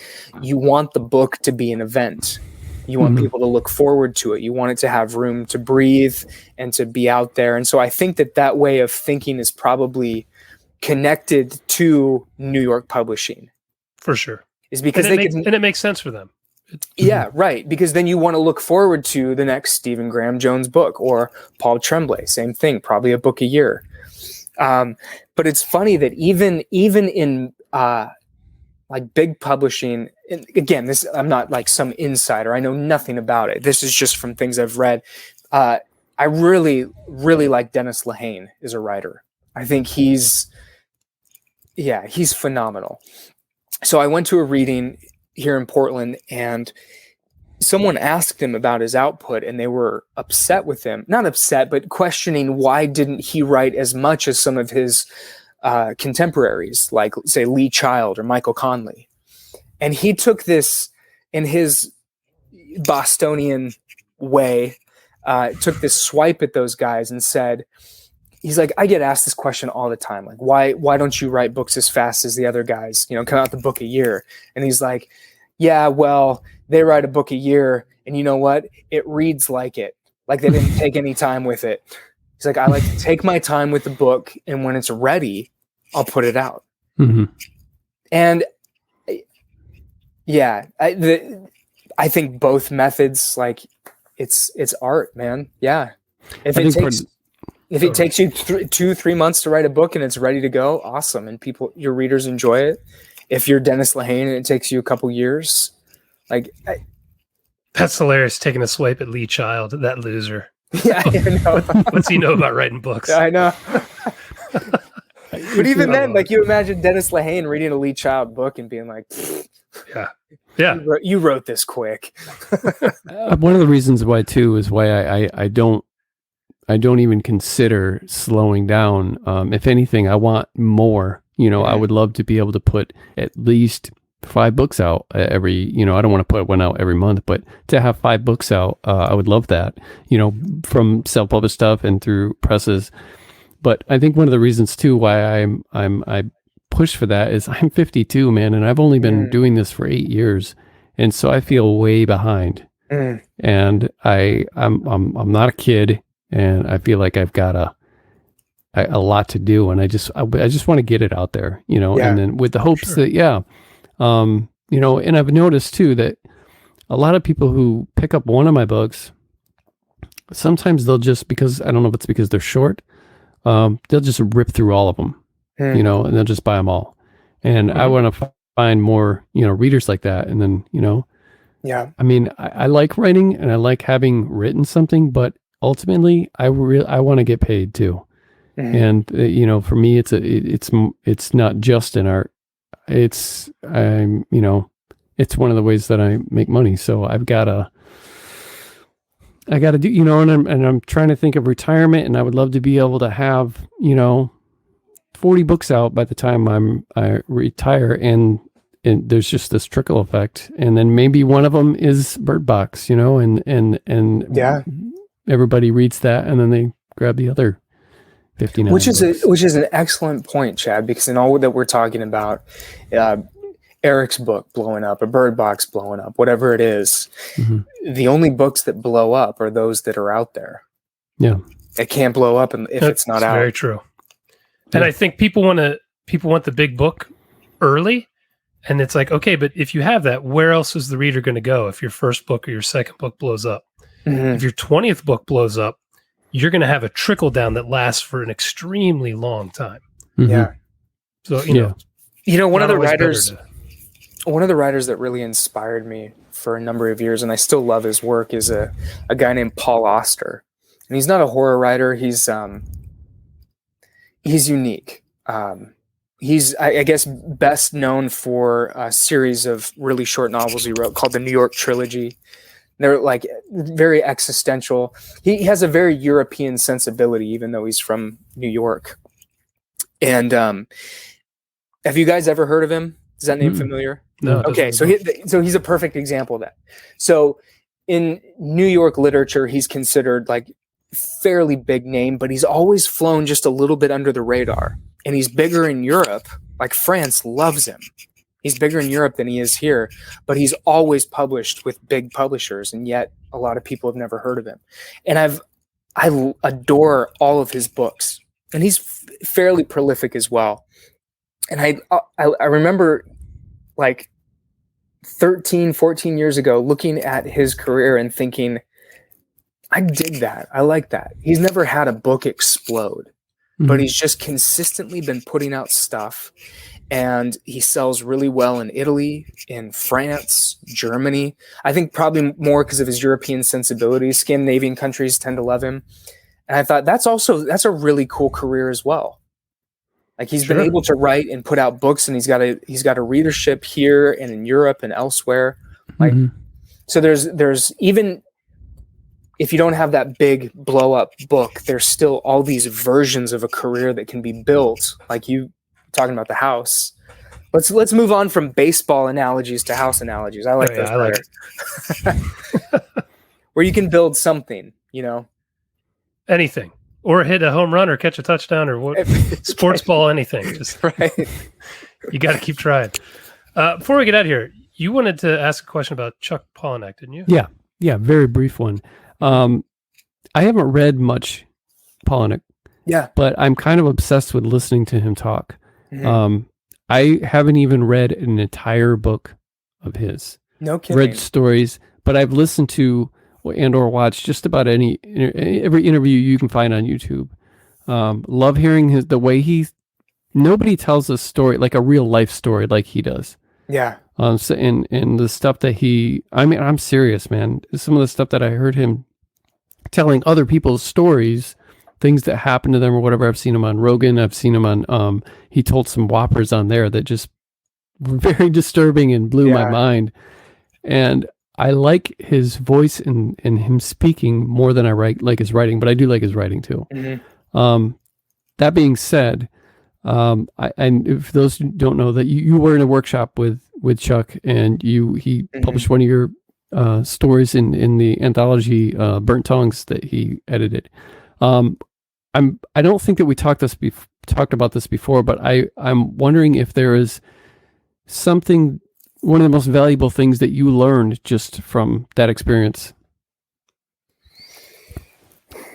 you want the book to be an event. You want people to look forward to it. You want it to have room to breathe and to be out there. And so I think that way of thinking is probably connected to New York publishing. For sure. Is because and it makes sense for them. Yeah, right. Because then you want to look forward to the next Stephen Graham Jones book, or Paul Tremblay, same thing, probably a book a year. But it's funny that even in like big publishing, and again, I'm not like some insider. I know nothing about it. This is just from things I've read. I really, really like Dennis Lehane as a writer. I think he's phenomenal. So I went to a reading here in Portland, and someone asked him about his output, and they were upset with him. Not upset, but questioning why didn't he write as much as some of his contemporaries, like, say, Lee Child or Michael Conley. And he took this in his Bostonian way, took this swipe at those guys and said, he's like, I get asked this question all the time. Like, why don't you write books as fast as the other guys, come out the book a year? And he's like, yeah, well, they write a book a year, and you know what? It reads like it. Like, they didn't take any time with it. He's like, I like to take my time with the book, and when it's ready, I'll put it out. Mm-hmm. And yeah, I think both methods, like, it's art, man. Yeah. If it takes you 2-3 months to write a book and it's ready to go, awesome. And your readers enjoy it. If you're Dennis Lehane and it takes you a couple years, like, that's hilarious. Taking a swipe at Lee Child, that loser. Yeah, I know. What's he know about writing books? I know. But even then, like, you imagine Dennis Lehane reading a Lee Child book and being like, yeah, you wrote this quick. One of the reasons why too is why I don't even consider slowing down. If anything, I want more. I would love to be able to put at least 5 books out every. I don't want to put one out every month, but to have 5 books out, I would love that. From self-published stuff and through presses. But I think one of the reasons too why I push for that is I'm 52, man, and I've only been doing this for 8 years, and so I feel way behind. And I'm not a kid, and I feel like I've got a lot to do, and I just want to get it out there, and then with the hopes that and I've noticed too that a lot of people who pick up one of my books, sometimes they'll just, because I don't know if it's because they're short, they'll just rip through all of them, and they'll just buy them all. And I want to find more, readers like that. And then, I mean, I like writing and I like having written something, but ultimately I want to get paid too. And, for me, it's not just an art. It's one of the ways that I make money. So I got to do, and I'm trying to think of retirement, and I would love to be able to have, 40 books out by the time I retire, and there's just this trickle effect. And then maybe one of them is Bird Box, and everybody reads that, and then they grab the other 59 which is books. an excellent point, Chad, because in all that we're talking about, Eric's book blowing up, a Bird Box blowing up, whatever it is, the only books that blow up are those that are out there. Yeah, it can't blow up if it's not out. Very true. And I think people want the big book early, and it's like, okay, but if you have that, where else is the reader going to go if your first book or your second book blows up? If your 20th book blows up, you're going to have a trickle down that lasts for an extremely long time. Yeah. So, one of the writers that really inspired me for a number of years, and I still love his work, is a guy named Paul Auster. And he's not a horror writer. He's unique. He's, I guess, best known for a series of really short novels he wrote called the New York Trilogy. They're like very existential. He has a very European sensibility, even though he's from New York. And have you guys ever heard of him? Is that name familiar? No. Okay, so he's a perfect example of that. So in New York literature, he's considered like fairly big name, but he's always flown just a little bit under the radar. And he's bigger in Europe. Like France loves him. He's bigger in Europe than he is here, but he's always published with big publishers, and yet a lot of people have never heard of him. And I adore all of his books, and he's fairly prolific as well. And I remember like 13, 14 years ago looking at his career and thinking, I dig that. I like that. He's never had a book explode, but he's just consistently been putting out stuff. And he sells really well in Italy, in France, Germany. I think probably more because of his European sensibilities. Scandinavian countries tend to love him. And I thought that's a really cool career as well. Like he's been able to write and put out books, and he's got a readership here and in Europe and elsewhere. Like, so there's even if you don't have that big blow up book, there's still all these versions of a career that can be built. Like you talking about the house. Let's move on from baseball analogies to house analogies. I like those. I like it. Where you can build something, anything, or hit a home run, or catch a touchdown, or what? Sports ball, anything. Just right. You got to keep trying. Before we get out of here, you wanted to ask a question about Chuck Palahniuk, didn't you? Yeah, very brief one. I haven't read much Palahniuk. Yeah, but I'm kind of obsessed with listening to him talk. I haven't even read an entire book of his. No kidding. Read stories, but I've listened to and or watched just about every interview you can find on YouTube. Love hearing the way nobody tells a story, like a real life story, like he does. Yeah. So and the stuff that I'm serious, man. Some of the stuff that I heard him telling other people's stories things that happen to them or whatever. I've seen him on Rogan. I've seen him on, he told some whoppers on there that just were very disturbing and blew my mind. And I like his voice and him speaking more than I like his writing, but I do like his writing too. That being said, and if those who don't know that you were in a workshop with Chuck, and he published one of your stories in the anthology Burnt Tongues that he edited. I don't think that we talked about this before, but I'm wondering if there is something, one of the most valuable things that you learned just from that experience.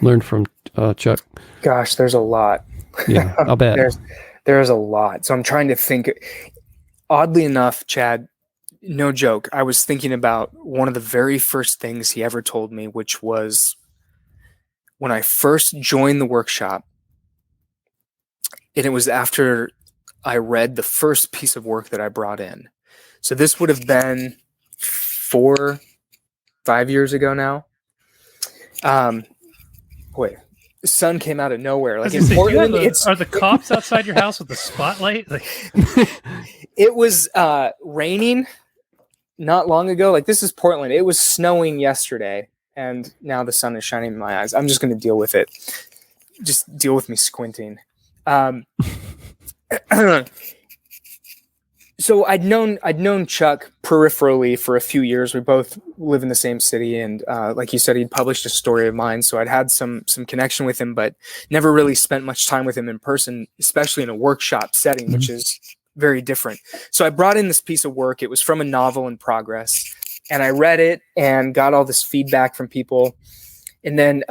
Learned from Chuck. Gosh, there's a lot. Yeah, I'll bet. There's a lot. So I'm trying to think. Oddly enough, Chad, no joke, I was thinking about one of the very first things he ever told me, which was when I first joined the workshop, and it was after I read the first piece of work that I brought in. So this would have been 4-5 years ago now. Wait, the sun came out of nowhere. Like in Portland, are the cops outside your house with the spotlight? It was raining not long ago. Like, this is Portland. It was snowing yesterday, and now the sun is shining in my eyes. I'm just going to deal with it. Just deal with me squinting. So I'd known Chuck peripherally for a few years. We both live in the same city, and like you said, he'd published a story of mine, so I'd had some connection with him, but never really spent much time with him in person, especially in a workshop setting, which is very different. So I brought in this piece of work. It was from a novel in progress, and I read it and got all this feedback from people. And then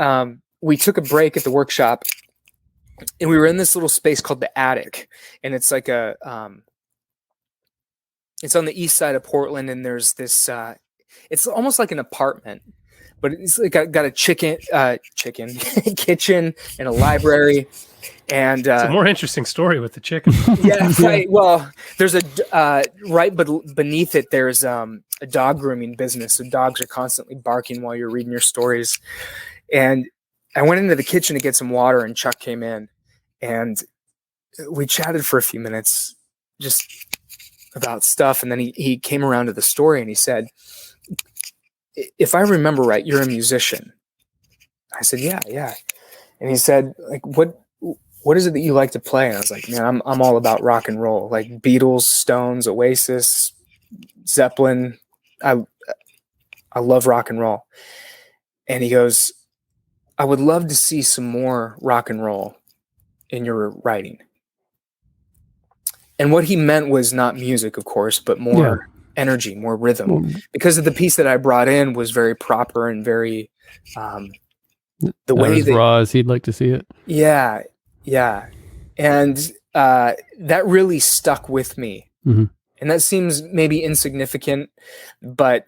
we took a break at the workshop, and we were in this little space called the Attic, and it's like it's on the east side of Portland, and there's this, it's almost like an apartment, but it's like got a kitchen and a library. And it's a more interesting story with the chicken. Yeah, right. Well, there's right beneath it, there's a dog grooming business. So dogs are constantly barking while you're reading your stories. And I went into the kitchen to get some water, and Chuck came in, and we chatted for a few minutes, just about stuff. And then he came around to the story, and he said, "If I remember right, you're a musician." I said, yeah. And he said, like, what is it that you like to play? And I was like, man, I'm all about rock and roll, like Beatles, Stones, Oasis, Zeppelin. I love rock and roll. And he goes, I would love to see some more rock and roll in your writing. And what he meant was not music, of course, but more energy, more rhythm. Because of the piece that I brought in was very proper and very the way as raw as he'd like to see it. Yeah. And that really stuck with me. Mm-hmm. And that seems maybe insignificant, but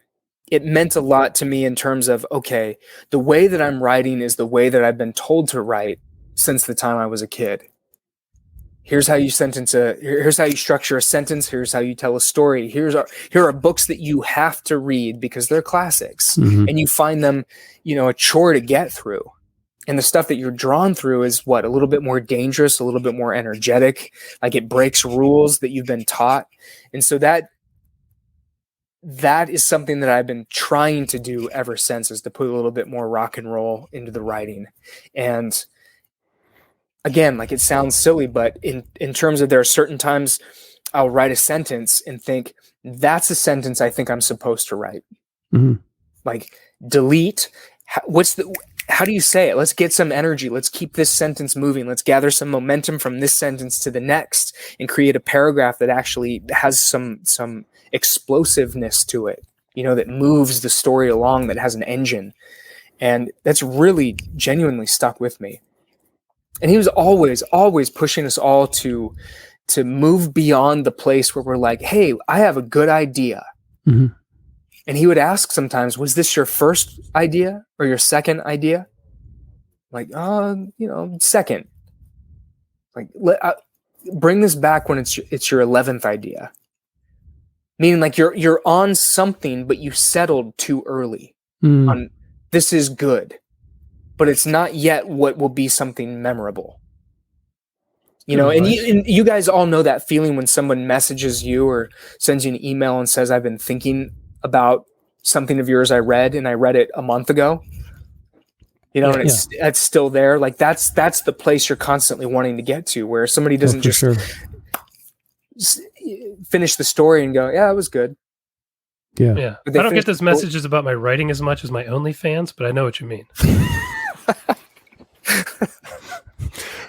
it meant a lot to me in terms of, okay, the way that I'm writing is the way that I've been told to write since the time I was a kid. Here's how you here's how you structure a sentence. Here's how you tell a story. Here are books that you have to read because they're classics, and you find them, a chore to get through. And the stuff that you're drawn through is a little bit more dangerous, a little bit more energetic. Like, it breaks rules that you've been taught. And so that is something that I've been trying to do ever since, is to put a little bit more rock and roll into the writing. And again, like, it sounds silly, but in terms of, there are certain times I'll write a sentence and think, that's a sentence I think I'm supposed to write. Mm-hmm. Like, delete. How do you say it? Let's get some energy. Let's keep this sentence moving. Let's gather some momentum from this sentence to the next and create a paragraph that actually has some explosiveness to it, that moves the story along, that has an engine. And that's really genuinely stuck with me. And he was always pushing us all to move beyond the place where we're like, hey, I have a good idea. Mm-hmm. And he would ask sometimes, was this your first idea or your second idea? Like, second. Like, bring this back when it's your 11th idea. Meaning, like, you're on something, but you settled too early on, this is good. but it's not yet what will be something memorable. You know, and you guys all know that feeling when someone messages you or sends you an email and says, I've been thinking about something of yours I read, and I read it a month ago. You know, and it's still there. Like that's the place you're constantly wanting to get to, where somebody doesn't finish the story and go, yeah, it was good. Yeah. I don't get those messages about my writing as much as my OnlyFans, but I know what you mean.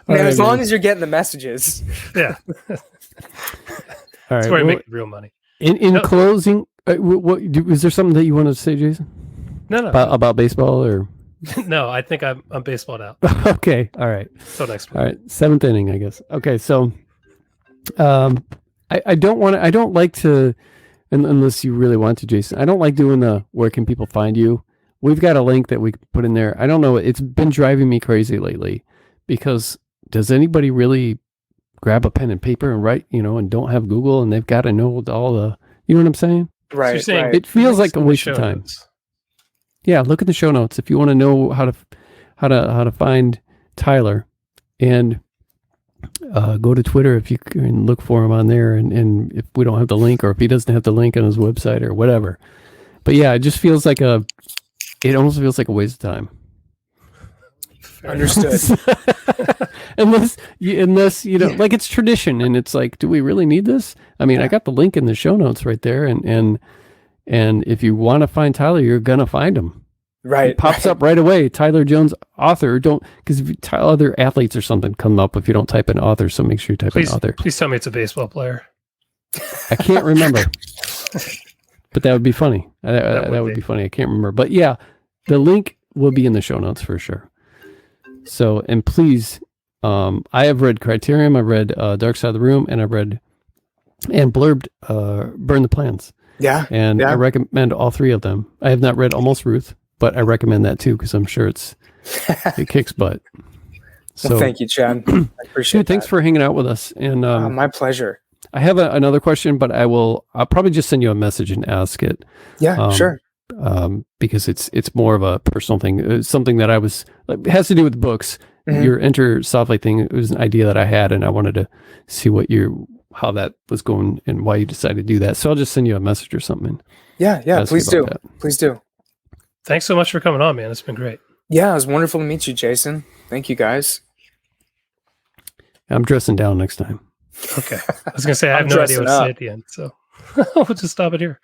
As long as you're getting the messages. Yeah. All right. That's where I make real money. In closing, is there something that you want to say, Jason? No. About baseball or? No, I think I'm baseballed out. Okay. All right. So next week. All right. 7th inning, I guess. Okay. So, I don't like to, unless you really want to, Jason, I don't like doing the, where can people find you? We've got a link that we can put in there. I don't know. It's been driving me crazy lately, because does anybody really grab a pen and paper and write, and don't have Google, and they've got to know all the, you know what I'm saying? Right. So you're saying it feels like a waste of time. Yeah. Look at the show notes if you want to know how to find Tyler, and go to Twitter if you can look for him on there. And if we don't have the link, or if he doesn't have the link on his website or whatever, but yeah, it just feels like it almost feels like a waste of time. Understood. unless like it's tradition, and it's like, do we really need this? I mean, I got the link in the show notes right there, and if you want to find Tyler, you're gonna find him. Right. It pops up right away. Tyler Jones, author. Because other athletes or something come up if you don't type in author. So make sure you type in author. Please tell me it's a baseball player. I can't remember, but that would be funny. That would be funny. I can't remember, but yeah, the link will be in the show notes for sure. So, and please, I have read Criterion, I've read Dark Side of the Room, and I've read and blurbed Burn the Plans. Yeah. And I recommend all three of them. I have not read Almost Ruth, but I recommend that too, because I'm sure it kicks butt. So well, thank you, Chad. I appreciate it. Thanks for hanging out with us. And my pleasure. I have another question, but I'll probably just send you a message and ask it. Yeah, sure. Because it's more of a personal thing. It's something that it has to do with books. Mm-hmm. Your Enter Softly thing, it was an idea that I had, and I wanted to see how that was going and why you decided to do that. So I'll just send you a message or something. Yeah, please do. Please do. Thanks so much for coming on, man. It's been great. Yeah, it was wonderful to meet you, Jason. Thank you, guys. I'm dressing down next time. Okay. I was going to say, I have no idea what to say at the end, so we'll just stop it here.